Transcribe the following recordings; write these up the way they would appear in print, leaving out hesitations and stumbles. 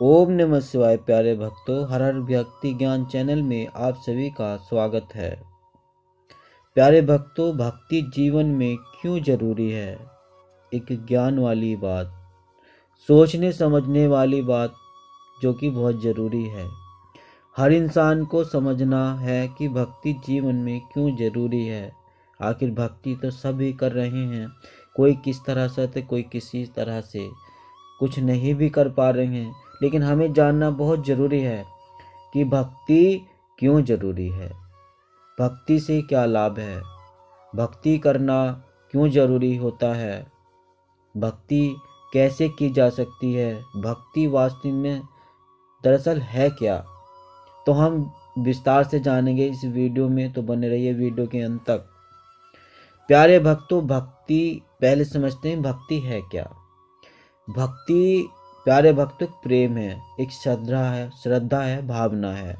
ओम नमः शिवाय। प्यारे भक्तों, हर हर भक्ति ज्ञान चैनल में आप सभी का स्वागत है। प्यारे भक्तों, भक्ति जीवन में क्यों जरूरी है? एक ज्ञान वाली बात, सोचने समझने वाली बात जो कि बहुत ज़रूरी है। हर इंसान को समझना है कि भक्ति जीवन में क्यों ज़रूरी है। आखिर भक्ति तो सभी कर रहे हैं, कोई किस तरह से तो कोई किसी तरह से, कुछ नहीं भी कर पा रहे हैं। लेकिन हमें जानना बहुत ज़रूरी है कि भक्ति क्यों ज़रूरी है, भक्ति से क्या लाभ है, भक्ति करना क्यों ज़रूरी होता है, भक्ति कैसे की जा सकती है, भक्ति वास्तव में दरअसल है क्या। तो हम विस्तार से जानेंगे इस वीडियो में, तो बने रहिए वीडियो के अंत तक। प्यारे भक्तों, भक्ति पहले समझते हैं भक्ति है क्या। भक्ति प्यारे भक्तों प्रेम है, एक श्रद्धा है, भावना है।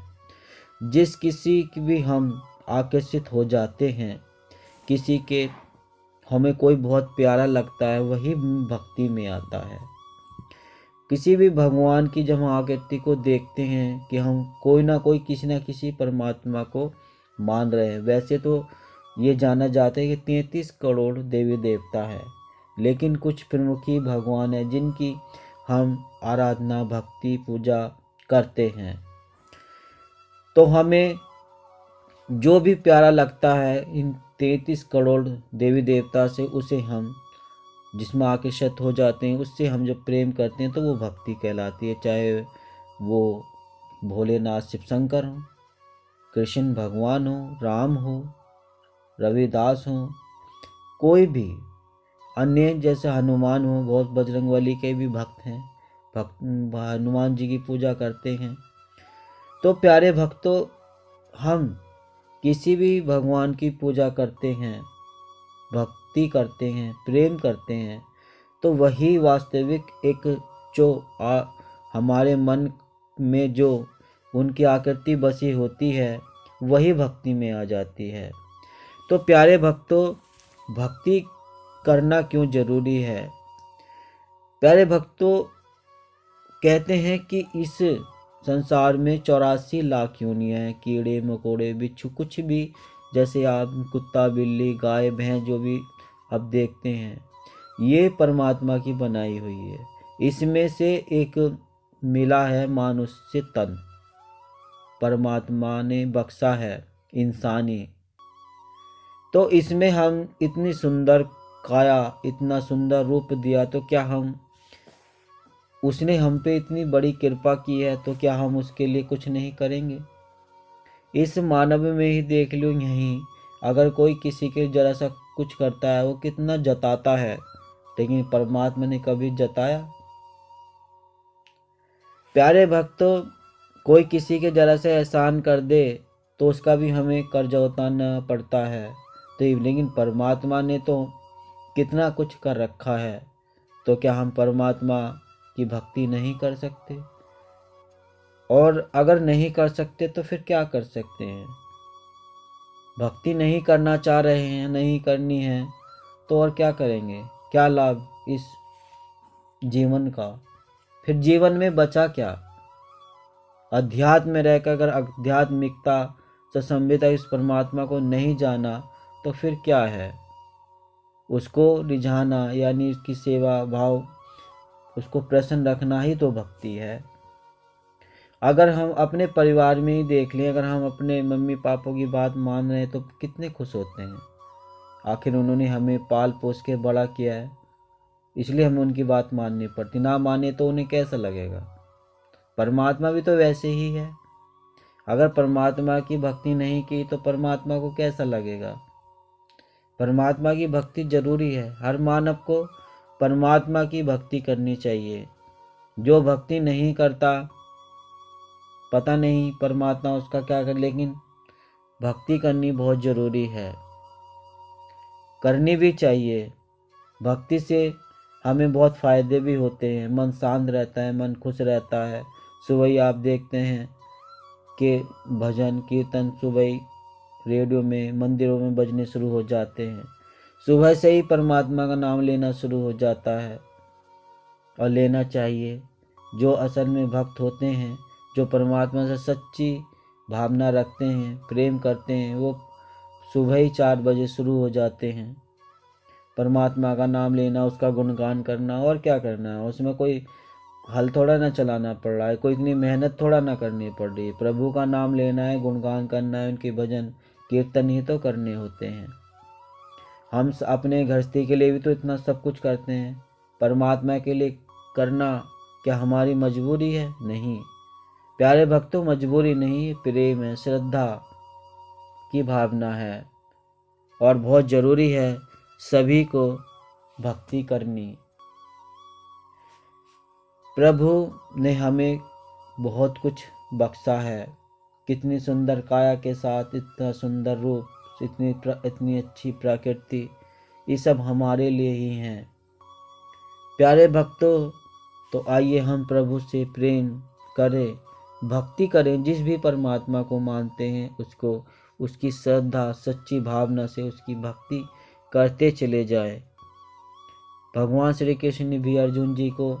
जिस किसी की भी हम आकर्षित हो जाते हैं, किसी के हमें कोई बहुत प्यारा लगता है, वही भक्ति में आता है। किसी भी भगवान की जब हम आकृति को देखते हैं कि हम कोई ना कोई किसी ना किसी परमात्मा को मान रहे हैं। वैसे तो ये जाना जाता है कि 33 करोड़ देवी देवता है, लेकिन कुछ प्रमुखी भगवान हैं जिनकी हम आराधना, भक्ति, पूजा करते हैं। तो हमें जो भी प्यारा लगता है इन 33 करोड़ देवी देवता से, उसे हम जिसमें आकर्षित हो जाते हैं, उससे हम जब प्रेम करते हैं तो वो भक्ति कहलाती है। चाहे वो भोलेनाथ शिव शंकर हो, कृष्ण भगवान हो, राम हो, रविदास हो, कोई भी अन्य जैसे हनुमान हो, बहुत बजरंगबली के भी भक्त हैं, हनुमान जी की पूजा करते हैं। तो प्यारे भक्तों, हम किसी भी भगवान की पूजा करते हैं, भक्ति करते हैं, प्रेम करते हैं, तो वही वास्तविक एक जो हमारे मन में जो उनकी आकृति बसी होती है, वही भक्ति में आ जाती है। तो प्यारे भक्तों, भक्ति करना क्यों जरूरी है? प्यारे भक्तों, कहते हैं कि इस संसार में 84 लाख योनियां हैं, कीड़े मकोड़े बिच्छू कुछ भी, जैसे आप कुत्ता बिल्ली गाय भैंस जो भी अब देखते हैं, ये परमात्मा की बनाई हुई है। इसमें से एक मिला है मनुष्य तन, परमात्मा ने बख्शा है इंसानी। तो इसमें हम इतनी सुंदर काया, इतना सुंदर रूप दिया, तो क्या हम उसने हम पे इतनी बड़ी कृपा की है, तो क्या हम उसके लिए कुछ नहीं करेंगे? इस मानव में ही देख लो, यहीं अगर कोई किसी के जरा सा कुछ करता है, वो कितना जताता है, लेकिन परमात्मा ने कभी जताया? प्यारे भक्तों, कोई किसी के जरा से एहसान कर दे तो उसका भी हमें कर्ज उतारना पड़ता है। तो लेकिन परमात्मा ने तो कितना कुछ कर रखा है, तो क्या हम परमात्मा की भक्ति नहीं कर सकते? और अगर नहीं कर सकते तो फिर क्या कर सकते हैं? भक्ति नहीं करना चाह रहे हैं, नहीं करनी है, तो और क्या करेंगे? क्या लाभ इस जीवन का? फिर जीवन में बचा क्या? अध्यात्म में रहकर अगर आध्यात्मिकता से संविदा इस परमात्मा को नहीं जाना, तो फिर क्या है? उसको रिझाना यानी उसकी सेवा भाव, उसको प्रसन्न रखना ही तो भक्ति है। अगर हम अपने परिवार में ही देख लें, अगर हम अपने मम्मी पापा की बात मान रहे हैं तो कितने खुश होते हैं। आखिर उन्होंने हमें पाल पोस के बड़ा किया है, इसलिए हमें उनकी बात माननी पड़ती। ना माने तो उन्हें कैसा लगेगा? परमात्मा भी तो वैसे ही है। अगर परमात्मा की भक्ति नहीं की तो परमात्मा को कैसा लगेगा? परमात्मा की भक्ति जरूरी है। हर मानव को परमात्मा की भक्ति करनी चाहिए। जो भक्ति नहीं करता, पता नहीं परमात्मा उसका क्या कर, लेकिन भक्ति करनी बहुत ज़रूरी है, करनी भी चाहिए। भक्ति से हमें बहुत फ़ायदे भी होते हैं, मन शांत रहता है, मन खुश रहता है। सुबह ही आप देखते हैं कि भजन कीर्तन सुबह ही रेडियो में, मंदिरों में बजने शुरू हो जाते हैं। सुबह से ही परमात्मा का नाम लेना शुरू हो जाता है, और लेना चाहिए। जो असल में भक्त होते हैं, जो परमात्मा से सच्ची भावना रखते हैं, प्रेम करते हैं, वो सुबह ही 4 बजे शुरू हो जाते हैं परमात्मा का नाम लेना, उसका गुणगान करना। और क्या करना है उसमें, कोई हल थोड़ा ना चलाना पड़ रहा है, कोई इतनी मेहनत थोड़ा ना करनी पड़ रही है। प्रभु का नाम लेना है, गुणगान करना है, उनके भजन कीर्तन ही तो करने होते हैं। हम अपने गृहस्थी के लिए भी तो इतना सब कुछ करते हैं, परमात्मा के लिए करना क्या हमारी मजबूरी है? नहीं प्यारे भक्तों, मजबूरी नहीं, प्रेम है, श्रद्धा की भावना है और बहुत ज़रूरी है सभी को भक्ति करनी। प्रभु ने हमें बहुत कुछ बख्शा है, कितनी सुंदर काया के साथ इतना सुंदर रूप, इतनी अच्छी प्रकृति, ये सब हमारे लिए ही हैं। प्यारे भक्तों, तो आइए हम प्रभु से प्रेम करें, भक्ति करें। जिस भी परमात्मा को मानते हैं उसको, उसकी श्रद्धा सच्ची भावना से उसकी भक्ति करते चले जाए। भगवान श्री कृष्ण ने भी अर्जुन जी को,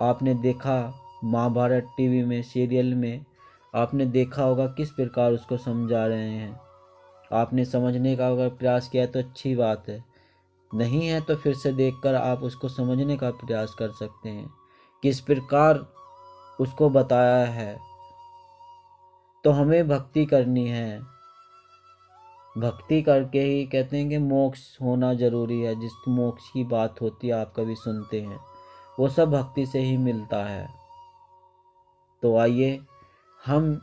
आपने देखा महाभारत टीवी में सीरियल में, आपने देखा होगा किस प्रकार उसको समझा रहे हैं। आपने समझने का अगर प्रयास किया तो अच्छी बात है, नहीं है तो फिर से देखकर आप उसको समझने का प्रयास कर सकते हैं किस प्रकार उसको बताया है। तो हमें भक्ति करनी है, भक्ति करके ही कहते हैं कि मोक्ष होना जरूरी है। जिस मोक्ष की बात होती है आप कभी सुनते हैं, वो सब भक्ति से ही मिलता है। तो आइए हम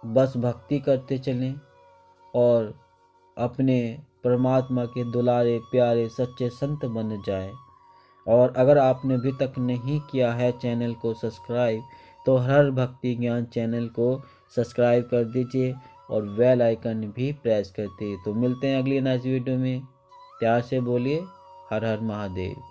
बस भक्ति करते चलें और अपने परमात्मा के दुलारे प्यारे सच्चे संत बन जाए। और अगर आपने अभी तक नहीं किया है चैनल को सब्सक्राइब, तो हर भक्ति ज्ञान चैनल को सब्सक्राइब कर दीजिए और बेल आइकन भी प्रेस कर दीजिए। तो मिलते हैं अगली नेक्स्ट वीडियो में। प्यार से बोलिए हर हर महादेव।